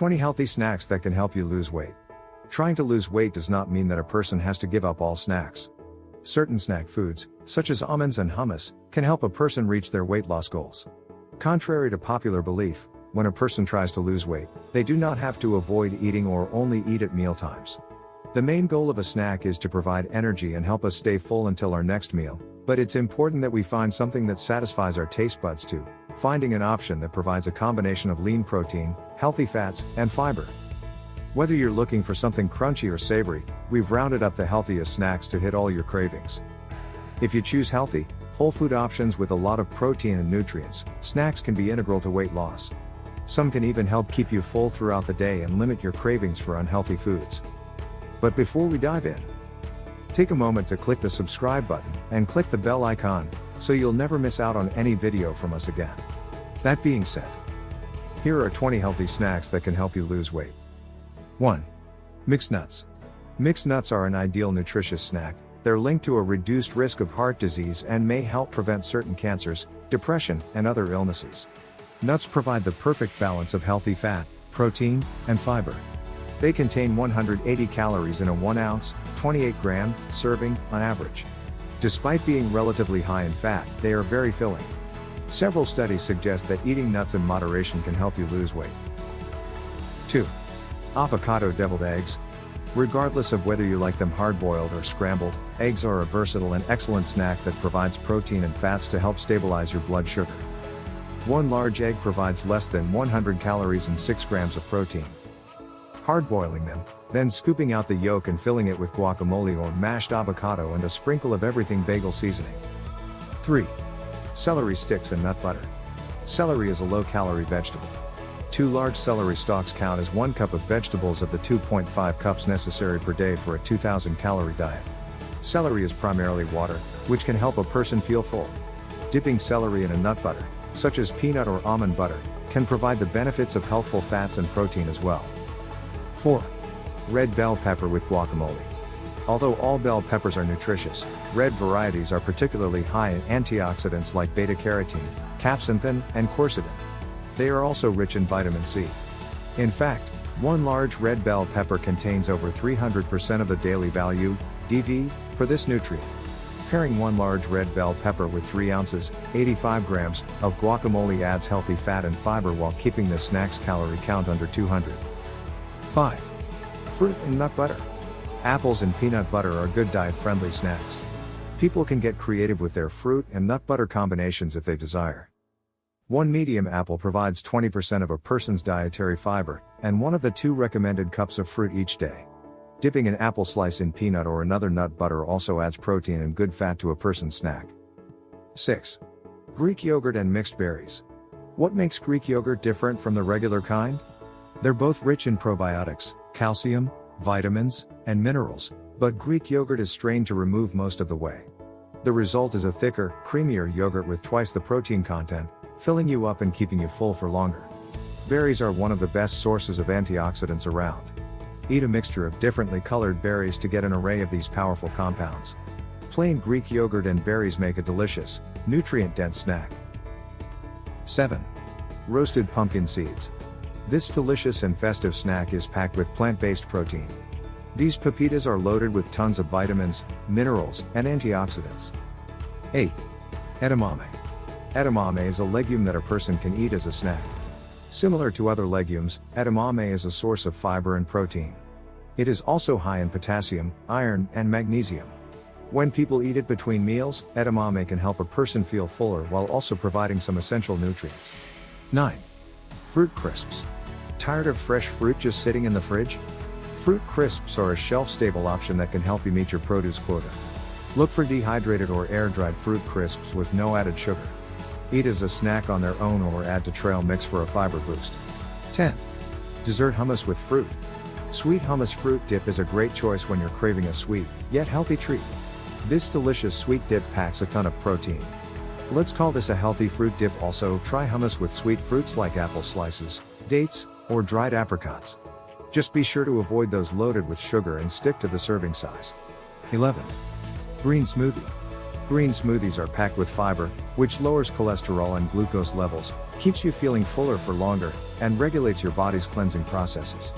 20 healthy snacks that can help you lose weight. Trying to lose weight does not mean that a person has to give up all snacks. Certain snack foods, such as almonds and hummus, can help a person reach their weight loss goals. Contrary to popular belief, when a person tries to lose weight, they do not have to avoid eating or only eat at meal times. The main goal of a snack is to provide energy and help us stay full until our next meal, but it's important that we find something that satisfies our taste buds too, finding an option that provides a combination of lean protein, healthy fats, and fiber. Whether you're looking for something crunchy or savory, we've rounded up the healthiest snacks to hit all your cravings. If you choose healthy, whole food options with a lot of protein and nutrients, snacks can be integral to weight loss. Some can even help keep you full throughout the day and limit your cravings for unhealthy foods. But before we dive in, take a moment to click the subscribe button and click the bell icon so you'll never miss out on any video from us again. That being said, here are 20 healthy snacks that can help you lose weight. 1. Mixed nuts. Mixed nuts are an ideal nutritious snack. They're linked to a reduced risk of heart disease and may help prevent certain cancers, depression, and other illnesses. Nuts provide the perfect balance of healthy fat, protein, and fiber. They contain 180 calories in a 1 ounce, 28 gram, serving, on average. Despite being relatively high in fat, they are very filling. Several studies suggest that eating nuts in moderation can help you lose weight. 2. Avocado deviled eggs. Regardless of whether you like them hard-boiled or scrambled, eggs are a versatile and excellent snack that provides protein and fats to help stabilize your blood sugar. One large egg provides less than 100 calories and 6 grams of protein. Hard-boiling them, then scooping out the yolk and filling it with guacamole or mashed avocado and a sprinkle of everything bagel seasoning. 3. Celery sticks and nut butter. Celery is a low-calorie vegetable. 2 large celery stalks count as 1 cup of vegetables of the 2.5 cups necessary per day for a 2,000-calorie diet. Celery is primarily water, which can help a person feel full. Dipping celery in a nut butter, such as peanut or almond butter, can provide the benefits of healthful fats and protein as well. 4. Red bell pepper with guacamole. Although all bell peppers are nutritious, red varieties are particularly high in antioxidants like beta-carotene, capsaicin, and quercetin. They are also rich in vitamin C. In fact, 1 large red bell pepper contains over 300% of the daily value, DV, for this nutrient. Pairing 1 large red bell pepper with 3 ounces, 85 grams, of guacamole adds healthy fat and fiber while keeping the snack's calorie count under 200. 5. Fruit and nut butter. Apples and peanut butter are good diet-friendly snacks. People can get creative with their fruit and nut butter combinations if they desire. 1 medium apple provides 20% of a person's dietary fiber, and 1 of the 2 recommended cups of fruit each day. Dipping an apple slice in peanut or another nut butter also adds protein and good fat to a person's snack. 6. Greek yogurt and mixed berries. What makes Greek yogurt different from the regular kind? They're both rich in probiotics, calcium, vitamins, and minerals, but Greek yogurt is strained to remove most of the whey. The result is a thicker, creamier yogurt with twice the protein content, filling you up and keeping you full for longer. Berries are one of the best sources of antioxidants around. Eat a mixture of differently colored berries to get an array of these powerful compounds. Plain Greek yogurt and berries make a delicious, nutrient-dense snack. 7. Roasted pumpkin seeds. This delicious and festive snack is packed with plant-based protein. These pepitas are loaded with tons of vitamins, minerals, and antioxidants. 8. Edamame. Edamame is a legume that a person can eat as a snack. Similar to other legumes, edamame is a source of fiber and protein. It is also high in potassium, iron, and magnesium. When people eat it between meals, edamame can help a person feel fuller while also providing some essential nutrients. 9. Fruit crisps. Tired of fresh fruit just sitting in the fridge? Fruit crisps are a shelf-stable option that can help you meet your produce quota. Look for dehydrated or air-dried fruit crisps with no added sugar. Eat as a snack on their own or add to trail mix for a fiber boost. 10. Dessert hummus with fruit. Sweet hummus fruit dip is a great choice when you're craving a sweet, yet healthy treat. This delicious sweet dip packs a ton of protein. Let's call this a healthy fruit dip. Also, try hummus with sweet fruits like apple slices, dates, or dried apricots. Just be sure to avoid those loaded with sugar and stick to the serving size. 11. Green smoothie. Green smoothies are packed with fiber, which lowers cholesterol and glucose levels, keeps you feeling fuller for longer, and regulates your body's cleansing processes.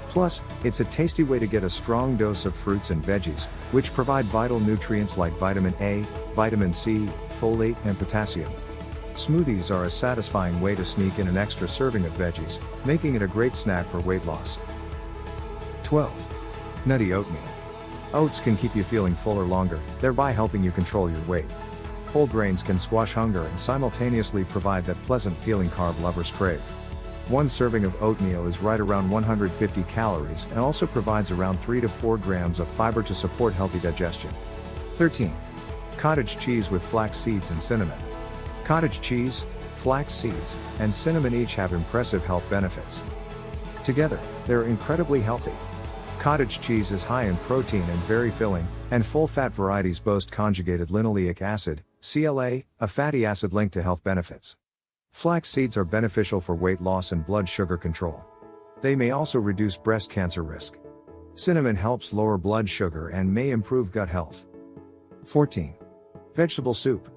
Plus, it's a tasty way to get a strong dose of fruits and veggies, which provide vital nutrients like vitamin A, vitamin C, folate, and potassium. Smoothies are a satisfying way to sneak in an extra serving of veggies, making it a great snack for weight loss. 12. Nutty oatmeal. Oats can keep you feeling fuller longer, thereby helping you control your weight. Whole grains can squash hunger and simultaneously provide that pleasant feeling carb lovers crave. One serving of oatmeal is right around 150 calories and also provides around 3 to 4 grams of fiber to support healthy digestion. 13. Cottage cheese with flax seeds and cinnamon. Cottage cheese, flax seeds, and cinnamon each have impressive health benefits. Together, they're incredibly healthy. Cottage cheese is high in protein and very filling, and full-fat varieties boast conjugated linoleic acid, CLA, a fatty acid linked to health benefits. Flax seeds are beneficial for weight loss and blood sugar control. They may also reduce breast cancer risk. Cinnamon helps lower blood sugar and may improve gut health. 14. Vegetable soup.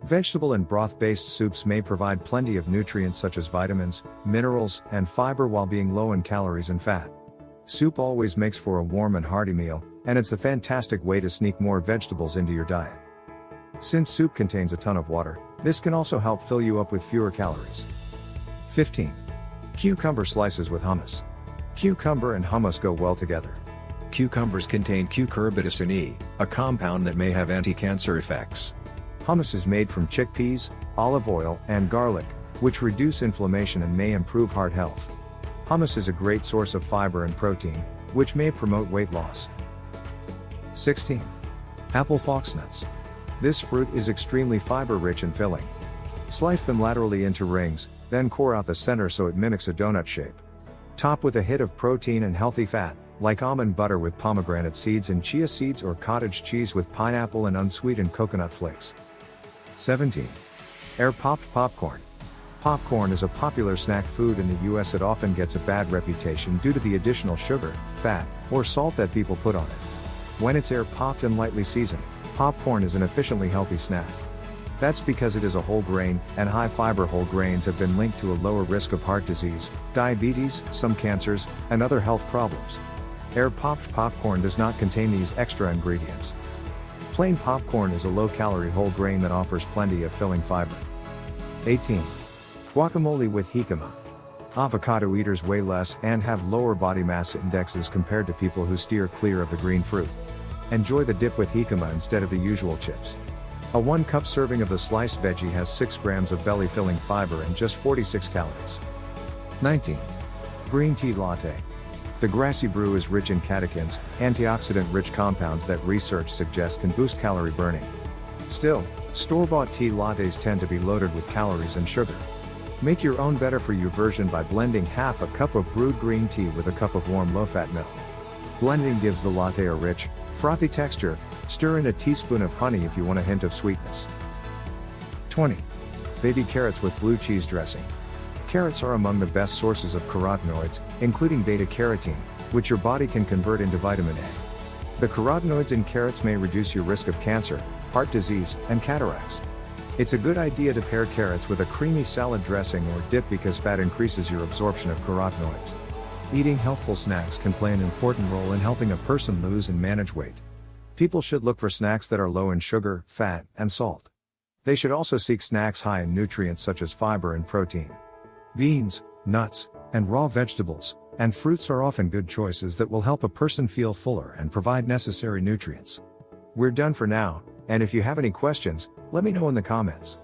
Vegetable and broth-based soups may provide plenty of nutrients such as vitamins, minerals, and fiber while being low in calories and fat. Soup always makes for a warm and hearty meal, and it's a fantastic way to sneak more vegetables into your diet. Since soup contains a ton of water, this can also help fill you up with fewer calories. 15. Cucumber slices with hummus. Cucumber and hummus go well together. Cucumbers contain cucurbitacin E, a compound that may have anti-cancer effects. Hummus is made from chickpeas, olive oil, and garlic, which reduce inflammation and may improve heart health. Hummus is a great source of fiber and protein, which may promote weight loss. 16. Apple foxnuts. This fruit is extremely fiber-rich and filling. Slice them laterally into rings, then core out the center so it mimics a donut shape. Top with a hit of protein and healthy fat, like almond butter with pomegranate seeds and chia seeds or cottage cheese with pineapple and unsweetened coconut flakes. 17. Air-popped popcorn. Popcorn is a popular snack food in the US that often gets a bad reputation due to the additional sugar, fat, or salt that people put on it. When it's air-popped and lightly seasoned, popcorn is an efficiently healthy snack. That's because it is a whole grain, and high-fiber whole grains have been linked to a lower risk of heart disease, diabetes, some cancers, and other health problems. Air-popped popcorn does not contain these extra ingredients. Plain popcorn is a low-calorie whole grain that offers plenty of filling fiber. 18. Guacamole with jicama. Avocado eaters weigh less and have lower body mass indexes compared to people who steer clear of the green fruit. Enjoy the dip with jicama instead of the usual chips. A 1-cup serving of the sliced veggie has 6 grams of belly-filling fiber and just 46 calories. 19. Green tea latte. The grassy brew is rich in catechins, antioxidant-rich compounds that research suggests can boost calorie burning. Still, store-bought tea lattes tend to be loaded with calories and sugar. Make your own better-for-you version by blending half a cup of brewed green tea with a cup of warm low-fat milk. Blending gives the latte a rich, frothy texture. Stir in a teaspoon of honey if you want a hint of sweetness. 20. Baby carrots with blue cheese dressing. Carrots are among the best sources of carotenoids, including beta-carotene, which your body can convert into vitamin A. The carotenoids in carrots may reduce your risk of cancer, heart disease, and cataracts. It's a good idea to pair carrots with a creamy salad dressing or dip because fat increases your absorption of carotenoids. Eating healthful snacks can play an important role in helping a person lose and manage weight. People should look for snacks that are low in sugar, fat, and salt. They should also seek snacks high in nutrients such as fiber and protein. Beans, nuts, and raw vegetables, and fruits are often good choices that will help a person feel fuller and provide necessary nutrients. We're done for now, and if you have any questions, let me know in the comments.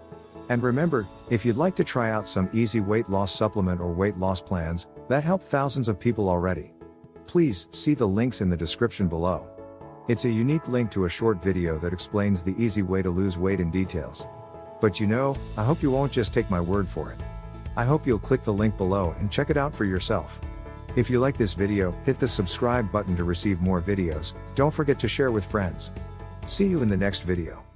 And remember, if you'd like to try out some easy weight loss supplement or weight loss plans that help thousands of people already, please see the links in the description below. It's a unique link to a short video that explains the easy way to lose weight in details. But I hope you won't just take my word for it. I hope you'll click the link below and check it out for yourself. If you like this video, hit the subscribe button to receive more videos. Don't forget to share with friends. See you in the next video.